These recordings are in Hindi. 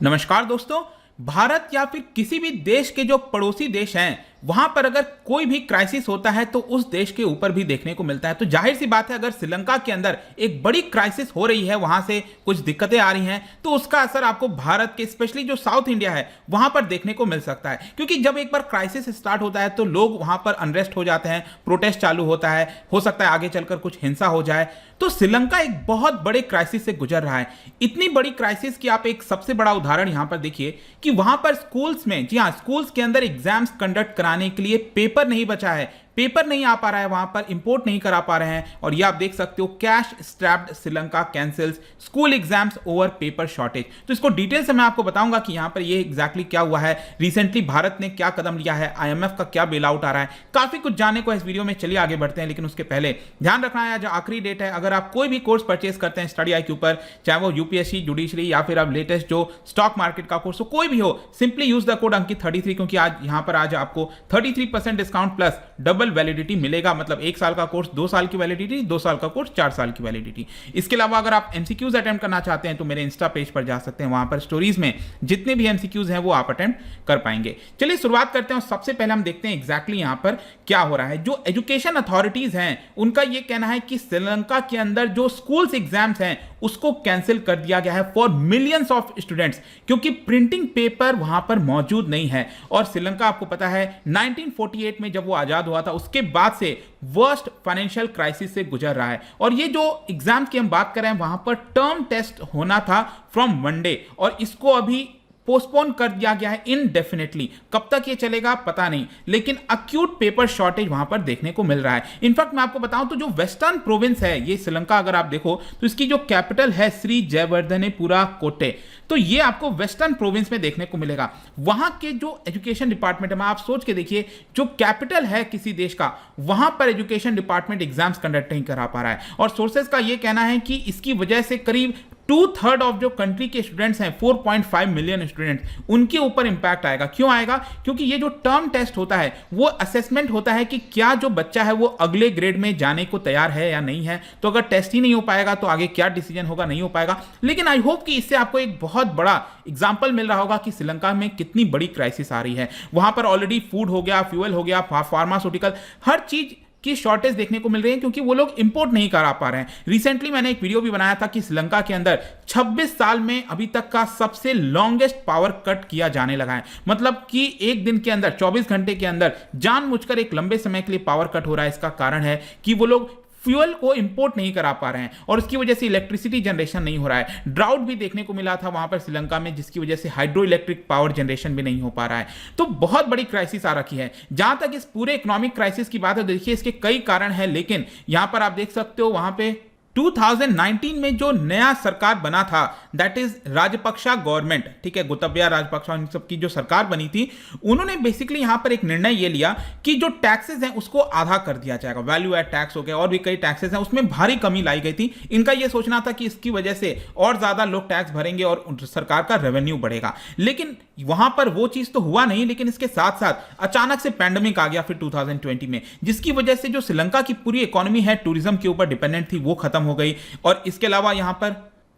नमस्कार दोस्तों। भारत या फिर किसी भी देश के जो पड़ोसी देश हैं वहां पर अगर कोई भी क्राइसिस होता है तो उस देश के ऊपर भी देखने को मिलता है। तो जाहिर सी बात है, अगर श्रीलंका के अंदर एक बड़ी क्राइसिस हो रही है, वहां से कुछ दिक्कतें आ रही हैं, तो उसका असर आपको भारत के स्पेशली जो साउथ इंडिया है वहां पर देखने को मिल सकता है। क्योंकि जब एक बार क्राइसिस स्टार्ट होता है तो लोग वहां पर अनरेस्ट हो जाते हैं, प्रोटेस्ट चालू होता है, हो सकता है आगे चलकर कुछ हिंसा हो जाए। तो श्रीलंका एक बहुत बड़े क्राइसिस से गुजर रहा है। इतनी बड़ी क्राइसिस की आप एक सबसे बड़ा उदाहरण यहां पर देखिए कि वहां पर स्कूल्स में, जी हां, स्कूल्स के अंदर एग्जाम्स कंडक्ट कराने के लिए पेपर नहीं बचा है, पेपर नहीं आ पा रहा है, वहां पर इंपोर्ट नहीं करा पा रहे हैं। और ये आप देख सकते हो, cash strapped Sri Lanka cancels school exams over paper shortage. तो इसको डिटेल से मैं आपको बताऊंगा कि यहां पर ये एग्जैक्टली क्या हुआ है, रिसेंटली भारत ने क्या कदम लिया है, आईएमएफ का क्या बेल आउट आ रहा है, काफी कुछ जानने को इस वीडियो में। चलिए आगे बढ़ते हैं, लेकिन उसके पहले ध्यान रखना है आज आखिरी डेट है। अगर आप कोई भी कोर्स परचेस करते हैं स्टडी आई के ऊपर, चाहे वो यूपीएससी, जुडिशरी या फिर अब लेटेस्ट जो स्टॉक मार्केट का कोर्स हो, कोई भी हो, सिंपली यूज द कोड अंकित 33, क्योंकि आज आपको 33% डिस्काउंट प्लस डबल वैलिडिटी मिलेगा। मतलब 1 साल का कोर्स 2 साल की वैलिडिटी, 2 साल का कोर्स 4 साल की वैलिडिटी। इसके अलावा अगर आप एमसीक्यूज अटेम्प्ट करना चाहते हैं तो मेरे इंस्टा पेज पर जा सकते हैं, वहां पर स्टोरीज में जितने भी एमसीक्यूज हैं वो आप अटेम्प्ट कर पाएंगे। चलिए शुरुआत करते हैं। सबसे पहले हम देखते हैं एग्जैक्टली यहां पर क्या हो रहा है। जो एजुकेशन अथॉरिटीज हैं उनका यह कहना है कि श्रीलंका के अंदर जो स्कूल्स एग्जाम्स हैं उसको कैंसिल कर दिया गया है फॉर मिलियंस ऑफ स्टूडेंट्स, क्योंकि प्रिंटिंग पेपर वहां पर मौजूद नहीं है। और श्रीलंका आपको पता है 1948 में जब वो आजाद हुआ था उसके बाद से वर्स्ट फाइनेंशियल क्राइसिस से गुजर रहा है। और ये जो एग्जाम की हम बात कर रहे हैं वहां पर टर्म टेस्ट होना था फ्रॉम मंडे, और इसको अभी पोस्टपोन कर दिया गया है इनडेफिनेटली। कब तक ये चलेगा पता नहीं, लेकिन अक्यूट पेपर शॉर्टेज वहां पर देखने को मिल रहा है। इनफैक्ट मैं आपको बताऊं तो जो वेस्टर्न प्रोविंस है ये श्रीलंका, अगर आप देखो तो इसकी जो कैपिटल है श्री जयवर्धनेपुरा कोटे, तो ये आपको वेस्टर्न प्रोविंस में देखने को मिलेगा। वहां के जो एजुकेशन डिपार्टमेंट है, आप सोच के देखिए, जो कैपिटल है किसी देश का, वहां पर एजुकेशन डिपार्टमेंट एग्जाम्स कंडक्ट नहीं करा पा रहा है। और सोर्सेज का यह कहना है कि इसकी वजह से करीब 2/3 ऑफ जो कंट्री के स्टूडेंट्स हैं, 4.5 मिलियन स्टूडेंट्स, उनके ऊपर इंपैक्ट आएगा। क्यों आएगा? क्योंकि ये जो टर्म टेस्ट होता है वो असेसमेंट होता है कि क्या जो बच्चा है वो अगले ग्रेड में जाने को तैयार है या नहीं है। तो अगर टेस्ट ही नहीं हो पाएगा तो आगे क्या डिसीजन होगा, नहीं हो पाएगा। लेकिन आई होप कि इससे आपको एक बहुत बड़ा एग्जाम्पल मिल रहा होगा कि श्रीलंका में कितनी बड़ी क्राइसिस आ रही है। वहां पर ऑलरेडी फूड हो गया, फ्यूल हो गया, फार्मास्यूटिकल, हर चीज की शॉर्टेज देखने को मिल रही है, क्योंकि वो लोग इंपोर्ट नहीं करा पा रहे हैं। रिसेंटली मैंने एक वीडियो भी बनाया था कि श्रीलंका के अंदर 26 साल में अभी तक का सबसे लॉन्गेस्ट पावर कट किया जाने लगा है। मतलब कि एक दिन के अंदर, 24 घंटे के अंदर जानबूझकर एक लंबे समय के लिए पावर कट हो रहा है। इसका कारण है कि वो लोग फ्यूल को इंपोर्ट नहीं करा पा रहे हैं और उसकी वजह से इलेक्ट्रिसिटी जनरेशन नहीं हो रहा है। ड्राउट भी देखने को मिला था वहां पर श्रीलंका में, जिसकी वजह से हाइड्रो इलेक्ट्रिक पावर जनरेशन भी नहीं हो पा रहा है। तो बहुत बड़ी क्राइसिस आ रखी है। जहां तक इस पूरे इकोनॉमिक क्राइसिस की बात है, देखिए इसके कई कारण हैं, लेकिन यहां पर आप देख सकते हो वहां पे 2019 में जो नया सरकार बना था, दैट इज राजपक्षा गवर्नमेंट, ठीक है, गोतबाया राजपक्षा इन सब की जो सरकार बनी थी, उन्होंने बेसिकली यहां पर एक निर्णय ये लिया कि जो टैक्सेस हैं उसको आधा कर दिया जाएगा। वैल्यू एड टैक्स हो गया और भी कई टैक्सेस हैं, उसमें भारी कमी लाई गई थी। इनका यह सोचना था कि इसकी वजह से और ज्यादा लोग टैक्स भरेंगे और सरकार का रेवेन्यू बढ़ेगा। लेकिन वहां पर वो चीज तो हुआ नहीं। लेकिन इसके साथ साथ अचानक से पैंडेमिक आ गया फिर 2020 में, जिसकी वजह से जो श्रीलंका की पूरी इकोनॉमी है टूरिज्म के ऊपर डिपेंडेंट थी, वो खत्म हो गई। और इसके अलावा यहां पर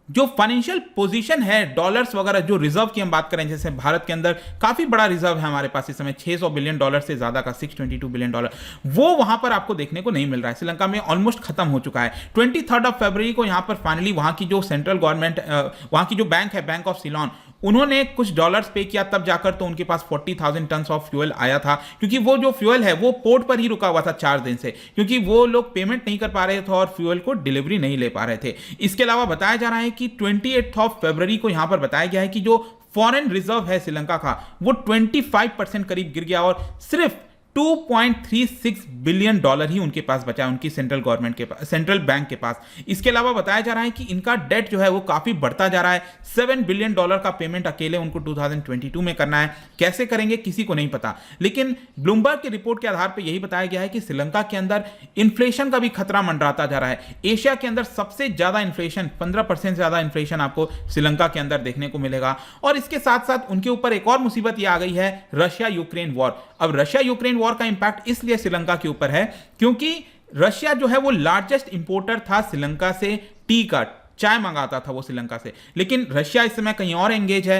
जो फाइनेंशियल पोजीशन है, डॉलर्स वगैरह, जो रिजर्व की हम बात करें, जैसे भारत के अंदर काफी बड़ा रिजर्व है हमारे पास इस समय, $600 बिलियन से ज्यादा का, $622 बिलियन, वो वहां पर आपको देखने को नहीं मिल रहा है। श्रीलंका में ऑलमोस्ट खत्म हो चुका है। 23 फरवरी को यहां पर फाइनली वहां की जो सेंट्रल गवर्नमेंट, वहां की जो बैंक है, बैंक ऑफ सिलोन, उन्होंने कुछ डॉलर्स पे किया, तब जाकर तो उनके पास 40,000 टन ऑफ फ्यूल आया था। क्योंकि वो जो फ्यूल है वो पोर्ट पर ही रुका हुआ था 4 दिन से, क्योंकि वो लोग पेमेंट नहीं कर पा रहे थे और फ्यूल को डिलीवरी नहीं ले पा रहे थे। इसके अलावा बताया जा रहा है कि 28 फरवरी को यहां पर बताया गया है कि जो फॉरेन रिजर्व है श्रीलंका का वो 25% करीब गिर गया और सिर्फ $2.36 बिलियन ही उनके पास बचा है, उनकी सेंट्रल गवर्नमेंट के पास, सेंट्रल बैंक के पास। इसके अलावा बताया जा रहा है कि इनका डेट जो है वो काफी बढ़ता जा रहा है। $7 बिलियन का पेमेंट अकेले उनको 2022 में करना है। कैसे करेंगे किसी को नहीं पता, लेकिन ब्लूमबर्ग की रिपोर्ट के आधार पर यही बताया गया है कि श्रीलंका के अंदर इन्फ्लेशन का भी खतरा मंडराता जा रहा है। एशिया के अंदर सबसे ज्यादा इन्फ्लेशन, 15% से ज्यादा इन्फ्लेशन आपको श्रीलंका के अंदर देखने को मिलेगा। और इसके साथ साथ उनके ऊपर एक और मुसीबत यह आ गई है, रशिया यूक्रेन वॉर। अब रशिया यूक्रेन वॉर का इंपैक्ट इसलिए श्रीलंका के ऊपर है क्योंकि रशिया जो है वो लार्जेस्ट इंपोर्टर था श्रीलंका से टी का, चाय मंगाता था वो श्रीलंका से। लेकिन रशिया इस समय कहीं और एंगेज है,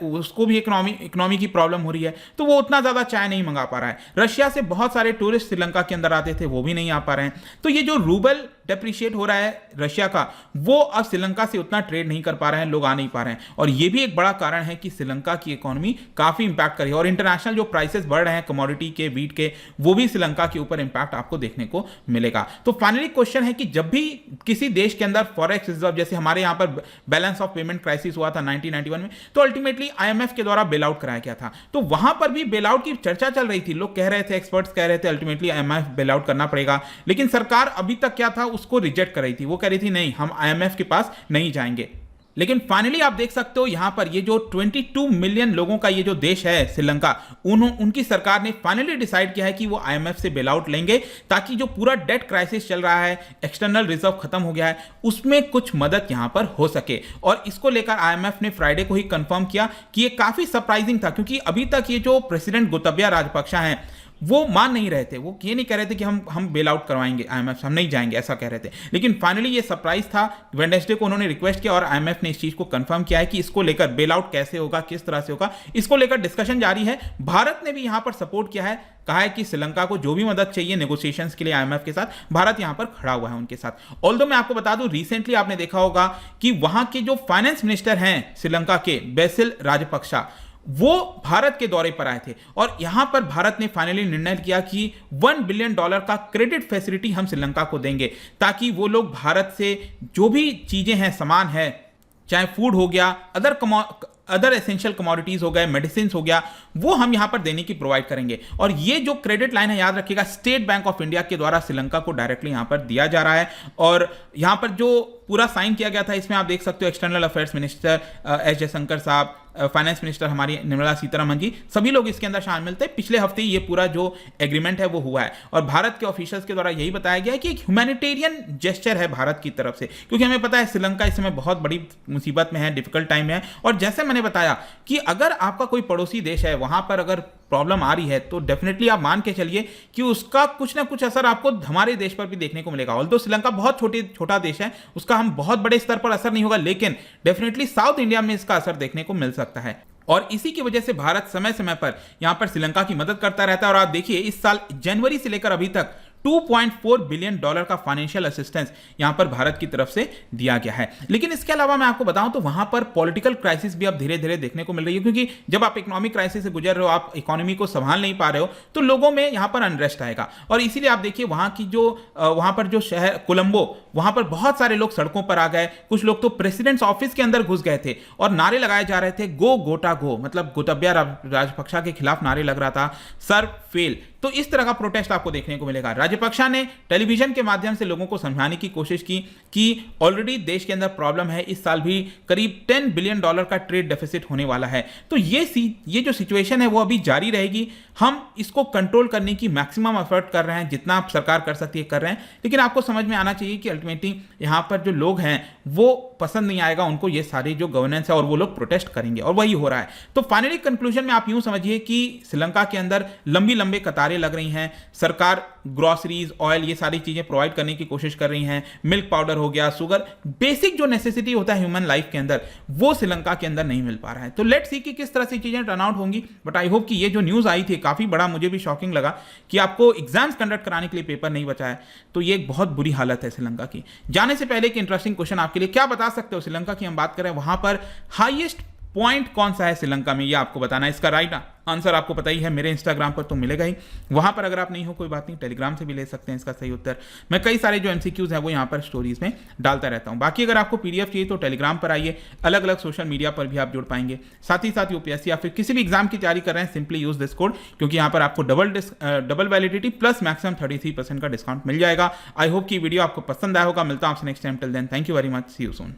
उसको भी इकोनॉमी की प्रॉब्लम हो रही है, तो वो उतना ज़्यादा चाय नहीं मंगा पा रहा है। रशिया से बहुत सारे टूरिस्ट श्रीलंका के अंदर आते थे, वो भी नहीं आ पा रहे हैं। तो ये जो रूबल डेप्रिशिएट हो रहा है रशिया का, वो अब श्रीलंका से उतना ट्रेड नहीं कर पा रहे हैं, लोग आ नहीं पा रहे हैं। और ये भी एक बड़ा कारण है कि श्रीलंका की इकोनॉमी काफ़ी इंपैक्ट कर रही है। और इंटरनेशनल जो प्राइसेस बढ़ रहे हैं कमोडिटी के, वीट के, वो भी श्रीलंका के ऊपर इंपैक्ट आपको देखने को मिलेगा। तो फाइनली क्वेश्चन है कि जब भी किसी देश के अंदर फॉरेक्स रिजर्व, जैसे हमारे यहाँ पर बैलेंस ऑफ पेमेंट क्राइसिस हुआ था 1991 में, तो अल्टीमेटली IMF के द्वारा बेल आउट कराया गया था। तो वहां पर भी बेल आउट की चर्चा चल रही थी, लोग कह रहे थे, एक्सपर्ट्स कह रहे थे अल्टीमेटली IMF बेल आउट करना पड़ेगा। लेकिन सरकार अभी तक क्या था, उसको रिजेक्ट कर रही थी। वो कह रही थी नहीं, हम IMF के पास नहीं जाएंगे। लेकिन फाइनली आप देख सकते हो यहां पर ये जो 22 मिलियन लोगों का ये जो देश है श्रीलंका, उनकी सरकार ने फाइनली डिसाइड किया है कि वो IMF से बेल आउट लेंगे, ताकि जो पूरा डेट क्राइसिस चल रहा है, एक्सटर्नल रिजर्व खत्म हो गया है, उसमें कुछ मदद यहां पर हो सके। और इसको लेकर IMF ने फ्राइडे को ही कंफर्म किया कि ये काफी सरप्राइजिंग था, क्योंकि अभी तक ये जो प्रेसिडेंट गोतबाया राजपक्षा हैं, वो मान नहीं रहे थे। वो ये नहीं कह रहे थे कि हम बेल आउट करवाएंगे IMF से, हम नहीं जाएंगे, ऐसा कह रहे थे। लेकिन फाइनली ये सरप्राइज था, वेडनेसडे को उन्होंने रिक्वेस्ट किया और IMF ने इस चीज को कंफर्म किया है कि इसको लेकर बेल आउट कैसे होगा, किस तरह से होगा, इसको लेकर डिस्कशन जारी है। भारत ने भी यहां पर सपोर्ट किया है, कहा है कि श्रीलंका को जो भी मदद चाहिए नेगोशिएशंस के लिए IMF के साथ, भारत यहां पर खड़ा हुआ है उनके साथ। ऑल्दो मैं आपको बता दूं, रिसेंटली आपने देखा होगा कि वहां के जो फाइनेंस मिनिस्टर हैं श्रीलंका के, बेसिल राजपक्षा, वो भारत के दौरे पर आए थे। और यहां पर भारत ने फाइनली निर्णय किया कि $1 बिलियन का क्रेडिट फैसिलिटी हम श्रीलंका को देंगे, ताकि वो लोग भारत से जो भी चीजें हैं, सामान है, चाहे फूड हो गया, अदर एसेंशियल कमोडिटीज हो गए, मेडिसिन हो गया, वो हम यहां पर देने की प्रोवाइड करेंगे। और ये जो क्रेडिट लाइन है, याद रखिएगा, स्टेट बैंक ऑफ इंडिया के द्वारा श्रीलंका को डायरेक्टली यहां पर दिया जा रहा है। और यहां पर जो पूरा साइन किया गया था, इसमें आप देख सकते हो external affairs minister S Jaishankar साहब, फाइनेंस मिनिस्टर हमारी निर्मला सीतारमण जी, सभी लोग इसके अंदर शामिल थे। पिछले हफ्ते ये पूरा जो एग्रीमेंट है वो हुआ है। और भारत के ऑफिशियल्स के द्वारा यही बताया गया है कि एक ह्यूमैनिटेरियन जेस्चर है भारत की तरफ से, क्योंकि हमें पता है श्रीलंका इस समय बहुत बड़ी मुसीबत में है, डिफिकल्ट टाइम में है। और जैसे मैंने बताया कि अगर आपका कोई पड़ोसी देश है, वहां पर अगर प्रॉब्लम आ रही है, तो डेफिनेटली आप मान के चलिए कि उसका कुछ ना कुछ असर आपको हमारे देश पर भी देखने को मिलेगा। ऑल्दो श्रीलंका बहुत छोटा देश है, उसका हम बहुत बड़े स्तर पर असर नहीं होगा, लेकिन डेफिनेटली साउथ इंडिया में इसका असर देखने को मिल सकता है। और इसी की वजह से भारत समय समय पर यहां पर श्रीलंका की मदद करता रहता है। और आप देखिए, इस साल जनवरी से लेकर अभी तक $2.4 बिलियन का फाइनेंशियल असिस्टेंस यहां पर भारत की तरफ से दिया गया है। लेकिन इसके अलावा मैं आपको बताऊं तो वहां पर पॉलिटिकल क्राइसिस भी अब धीरे धीरे देखने को मिल रही है, क्योंकि जब आप इकोनॉमिक क्राइसिस से गुजर रहे हो, आप इकोनॉमी को संभाल नहीं पा रहे हो, तो लोगों में यहां पर अनरेस्ट आएगा। और इसीलिए आप देखिए वहां पर जो शहर कोलंबो, वहां पर बहुत सारे लोग सड़कों पर आ गए। कुछ लोग तो प्रेसिडेंट्स ऑफिस के अंदर घुस गए थे और नारे लगाए जा रहे थे, गो गोटा गो, मतलब गोतबाया राजपक्षा के खिलाफ नारे लग रहा था, सर फेल। तो इस तरह का प्रोटेस्ट आपको देखने को मिलेगा। राजपक्षा ने टेलीविजन के माध्यम से लोगों को समझाने की कोशिश की कि ऑलरेडी देश के अंदर प्रॉब्लम है, इस साल भी करीब $10 बिलियन का ट्रेड डेफिसिट होने वाला है। तो ये जो सिचुएशन है वो अभी जारी रहेगी। हम इसको कंट्रोल करने की मैक्सिमम एफर्ट कर रहे हैं, जितना सरकार कर सकती है कर रहे हैं। लेकिन आपको समझ में आना चाहिए कि अल्टीमेटली यहाँ पर जो लोग हैं वो पसंद नहीं आएगा उनको ये सारी जो गवर्नेंस है, और वो लोग प्रोटेस्ट करेंगे, और वही हो रहा है। तो फाइनली कंक्लूजन में आप यूं समझिए कि श्रीलंका के अंदर लंबी कतारें लग रही हैं। सरकार ग्रोसरीज, ऑयल, ये सारी चीजें प्रोवाइड करने की कोशिश कर रही हैं। मिल्क पाउडर हो गया, शुगर, बेसिक जो नेसेसिटी होता है ह्यूमन लाइफ के अंदर, वो श्रीलंका के अंदर नहीं मिल पा रहा है। तो लेट्स सी कि किस तरह से चीजें टर्न आउट होंगी। बट आई होप कि ये जो न्यूज आई थी काफी बड़ा, मुझे भी शॉकिंग लगा कि आपको एग्जाम्स कंडक्ट कराने के लिए पेपर नहीं बचा है। तो ये एक बहुत बुरी हालत है श्रीलंका की। जाने से पहले एक इंटरेस्टिंग क्वेश्चन आपके लिए, क्या बता सकते हो श्रीलंका की हम बात करें, वहां पर हाईएस्ट पॉइंट कौन सा है श्रीलंका में, ये आपको बताना है। इसका राइट आंसर आपको पता ही है, मेरे इंस्टाग्राम पर तो मिलेगा ही। वहां पर अगर आप नहीं हो कोई बात नहीं, टेलीग्राम से भी ले सकते हैं इसका सही उत्तर। मैं कई सारे जो एमसीक्यूज हैं वो यहाँ पर स्टोरीज में डालता रहता हूँ। बाकी अगर आपको पीडीएफ चाहिए तो टेलीग्राम पर आइए, अलग अलग सोशल मीडिया पर भी आप जुड़ पाएंगे। साथ ही साथ यूपीएससी या फिर किसी भी एग्जाम की तैयारी कर रहे हैं, सिंपली यूज दिस कोड, क्योंकि यहाँ पर आपको डबल वैलिडिटी प्लस मैक्सिमम 33% का डिस्काउंट मिल जाएगा। आई होप कि वीडियो आपको पसंद आया होगा। मिलता हूँ आपसे next time. Till then, thank you very much, see you soon.